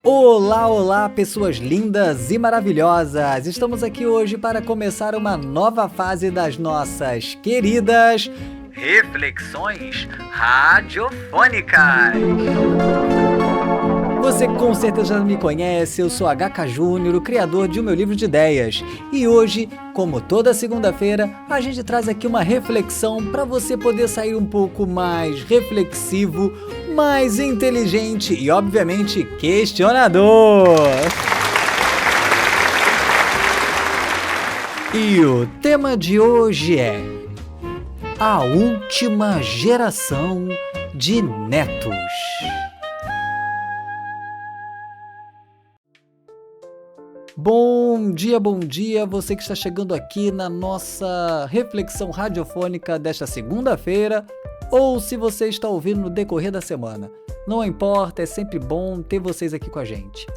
Olá, olá, pessoas lindas e maravilhosas! Estamos aqui hoje para começar uma nova fase das nossas queridas Reflexões Radiofônicas. Você com certeza me conhece, eu sou HK Júnior, o criador de O Meu Livro de Ideias. E hoje, como toda segunda-feira, a gente traz aqui uma reflexão para você poder sair um pouco mais reflexivo, mais inteligente e, obviamente, questionador. E o tema de hoje é a última geração de netos. Bom dia, você que está chegando aqui na nossa reflexão radiofônica desta segunda-feira, ou se você está ouvindo no decorrer da semana. Não importa, é sempre bom ter vocês aqui com a gente.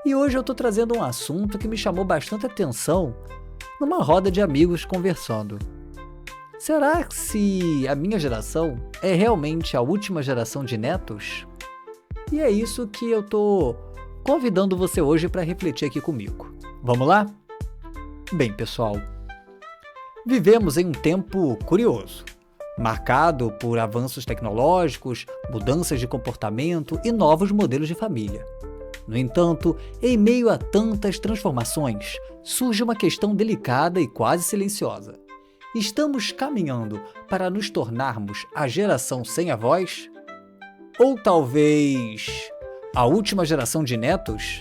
E hoje eu estou trazendo um assunto que me chamou bastante atenção numa roda de amigos conversando. Será que se a minha geração é realmente a última geração de netos? E é isso que eu estou convidando você hoje para refletir aqui comigo. Vamos lá? Bem, pessoal, vivemos em um tempo curioso, marcado por avanços tecnológicos, mudanças de comportamento e novos modelos de família. No entanto, em meio a tantas transformações, surge uma questão delicada e quase silenciosa. Estamos caminhando para nos tornarmos a geração sem avós? Ou talvez a última geração de netos?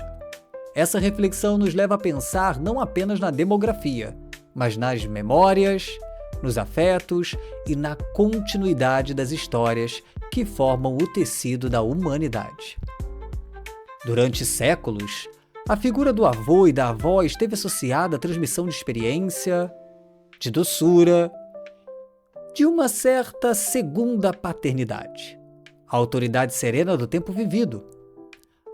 Essa reflexão nos leva a pensar não apenas na demografia, mas nas memórias, nos afetos e na continuidade das histórias que formam o tecido da humanidade. Durante séculos, a figura do avô e da avó esteve associada à transmissão de experiência, de doçura, de uma certa segunda paternidade, a autoridade serena do tempo vivido.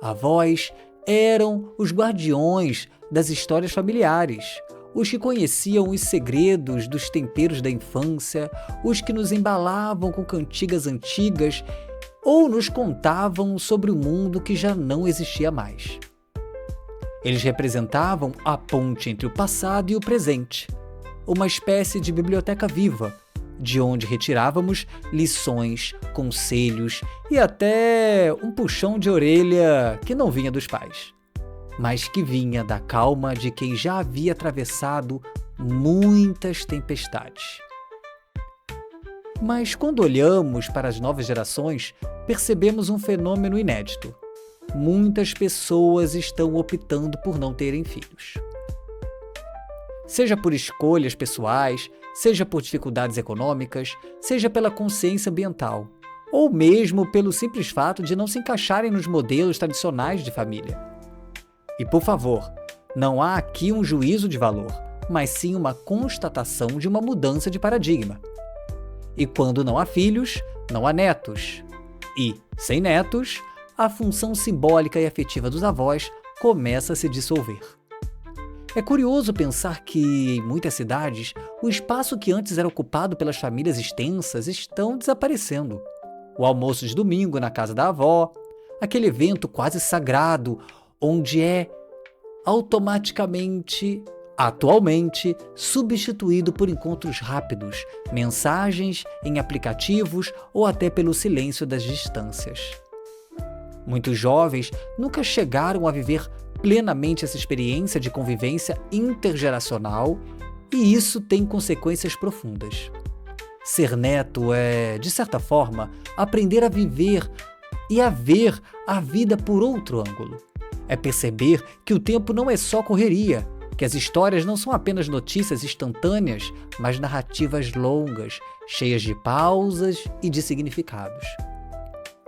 Avós eram os guardiões das histórias familiares, os que conheciam os segredos dos temperos da infância, os que nos embalavam com cantigas antigas ou nos contavam sobre o mundo que já não existia mais. Eles representavam a ponte entre o passado e o presente, uma espécie de biblioteca viva, de onde retirávamos lições, conselhos e até um puxão de orelha que não vinha dos pais, mas que vinha da calma de quem já havia atravessado muitas tempestades. Mas quando olhamos para as novas gerações, percebemos um fenômeno inédito. Muitas pessoas estão optando por não terem filhos. Seja por escolhas pessoais, seja por dificuldades econômicas, seja pela consciência ambiental, ou mesmo pelo simples fato de não se encaixarem nos modelos tradicionais de família. E por favor, não há aqui um juízo de valor, mas sim uma constatação de uma mudança de paradigma. E quando não há filhos, não há netos. E, sem netos, a função simbólica e afetiva dos avós começa a se dissolver. É curioso pensar que, em muitas cidades, o espaço que antes era ocupado pelas famílias extensas estão desaparecendo. O almoço de domingo na casa da avó, aquele evento quase sagrado, onde é atualmente, substituído por encontros rápidos, mensagens em aplicativos ou até pelo silêncio das distâncias. Muitos jovens nunca chegaram a viver plenamente essa experiência de convivência intergeracional e isso tem consequências profundas. Ser neto é, de certa forma, aprender a viver e a ver a vida por outro ângulo. É perceber que o tempo não é só correria, que as histórias não são apenas notícias instantâneas, mas narrativas longas, cheias de pausas e de significados.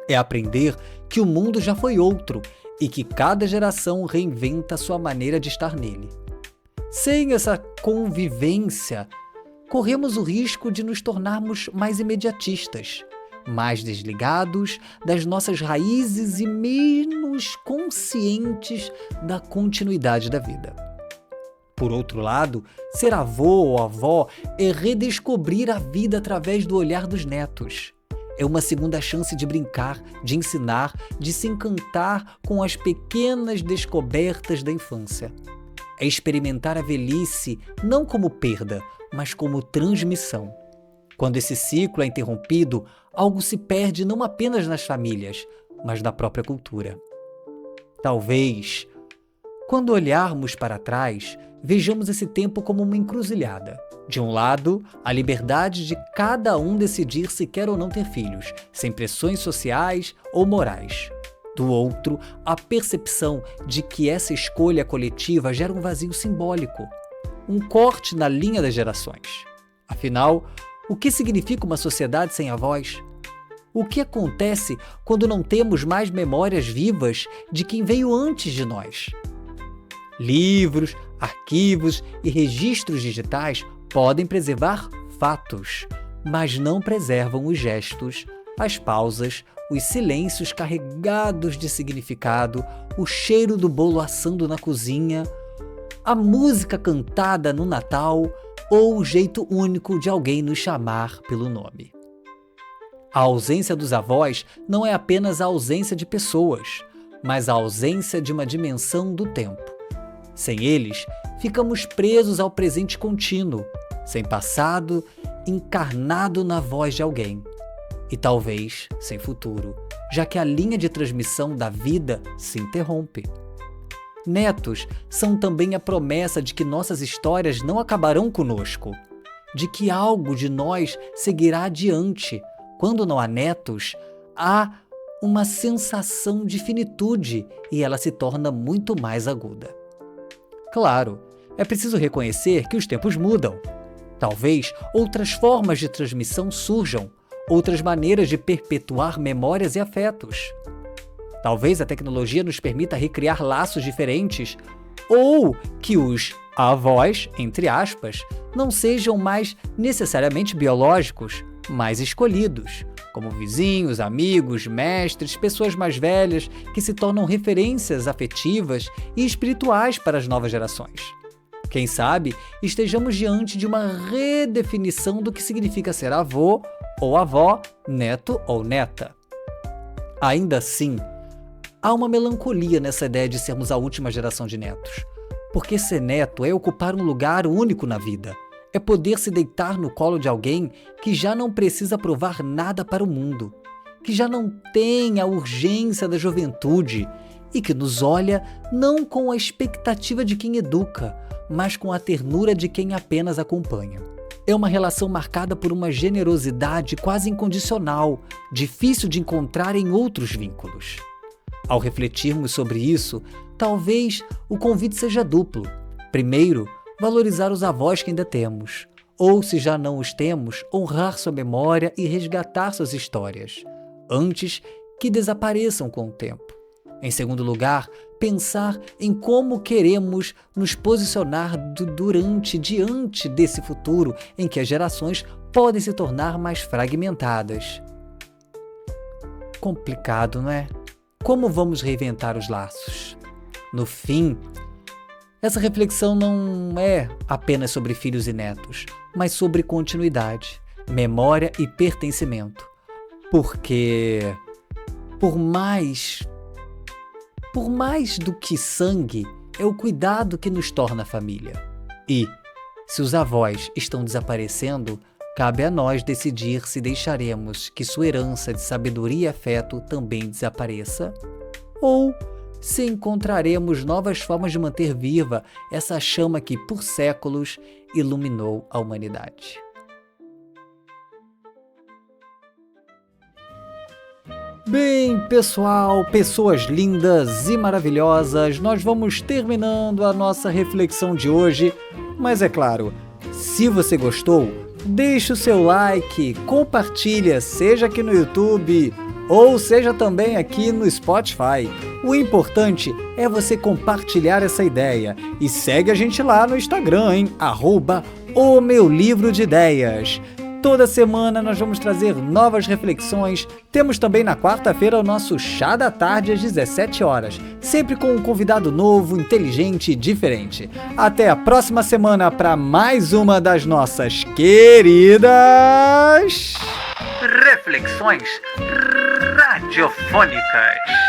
É aprender que o mundo já foi outro e que cada geração reinventa a sua maneira de estar nele. Sem essa convivência, corremos o risco de nos tornarmos mais imediatistas, mais desligados das nossas raízes e menos conscientes da continuidade da vida. Por outro lado, ser avô ou avó é redescobrir a vida através do olhar dos netos. É uma segunda chance de brincar, de ensinar, de se encantar com as pequenas descobertas da infância. É experimentar a velhice não como perda, mas como transmissão. Quando esse ciclo é interrompido, algo se perde não apenas nas famílias, mas na própria cultura. Talvez, quando olharmos para trás, vejamos esse tempo como uma encruzilhada. De um lado, a liberdade de cada um decidir se quer ou não ter filhos, sem pressões sociais ou morais. Do outro, a percepção de que essa escolha coletiva gera um vazio simbólico, um corte na linha das gerações. Afinal, o que significa uma sociedade sem avós? O que acontece quando não temos mais memórias vivas de quem veio antes de nós? Livros, arquivos e registros digitais podem preservar fatos, mas não preservam os gestos, as pausas, os silêncios carregados de significado, o cheiro do bolo assando na cozinha, a música cantada no Natal ou o jeito único de alguém nos chamar pelo nome. A ausência dos avós não é apenas a ausência de pessoas, mas a ausência de uma dimensão do tempo. Sem eles, ficamos presos ao presente contínuo, sem passado encarnado na voz de alguém. E talvez sem futuro, já que a linha de transmissão da vida se interrompe. Netos são também a promessa de que nossas histórias não acabarão conosco, de que algo de nós seguirá adiante. Quando não há netos, há uma sensação de finitude e ela se torna muito mais aguda. Claro, é preciso reconhecer que os tempos mudam. Talvez outras formas de transmissão surjam, outras maneiras de perpetuar memórias e afetos. Talvez a tecnologia nos permita recriar laços diferentes, ou que os avós, entre aspas, não sejam mais necessariamente biológicos, mas escolhidos, como vizinhos, amigos, mestres, pessoas mais velhas que se tornam referências afetivas e espirituais para as novas gerações. Quem sabe estejamos diante de uma redefinição do que significa ser avô ou avó, neto ou neta. Ainda assim, há uma melancolia nessa ideia de sermos a última geração de netos, porque ser neto é ocupar um lugar único na vida. É poder se deitar no colo de alguém que já não precisa provar nada para o mundo, que já não tem a urgência da juventude e que nos olha não com a expectativa de quem educa, mas com a ternura de quem apenas acompanha. É uma relação marcada por uma generosidade quase incondicional, difícil de encontrar em outros vínculos. Ao refletirmos sobre isso, talvez o convite seja duplo. Primeiro, valorizar os avós que ainda temos, ou se já não os temos, honrar sua memória e resgatar suas histórias, antes que desapareçam com o tempo. Em segundo lugar, pensar em como queremos nos posicionar diante desse futuro em que as gerações podem se tornar mais fragmentadas. Complicado, não é? Como vamos reinventar os laços? No fim, essa reflexão não é apenas sobre filhos e netos, mas sobre continuidade, memória e pertencimento. Porque, por mais do que sangue, é o cuidado que nos torna família. E, se os avós estão desaparecendo, cabe a nós decidir se deixaremos que sua herança de sabedoria e afeto também desapareça, ou se encontraremos novas formas de manter viva essa chama que, por séculos, iluminou a humanidade. Bem, pessoal, pessoas lindas e maravilhosas, nós vamos terminando a nossa reflexão de hoje, mas é claro, se você gostou, deixe o seu like, compartilha, seja aqui no YouTube ou seja também aqui no Spotify. O importante é você compartilhar essa ideia e segue a gente lá no Instagram, hein? @omeulivrodideias. Toda semana nós vamos trazer novas reflexões. Temos também na quarta-feira o nosso Chá da Tarde às 17 horas, sempre com um convidado novo, inteligente e diferente. Até a próxima semana para mais uma das nossas queridas reflexões radiofônicas.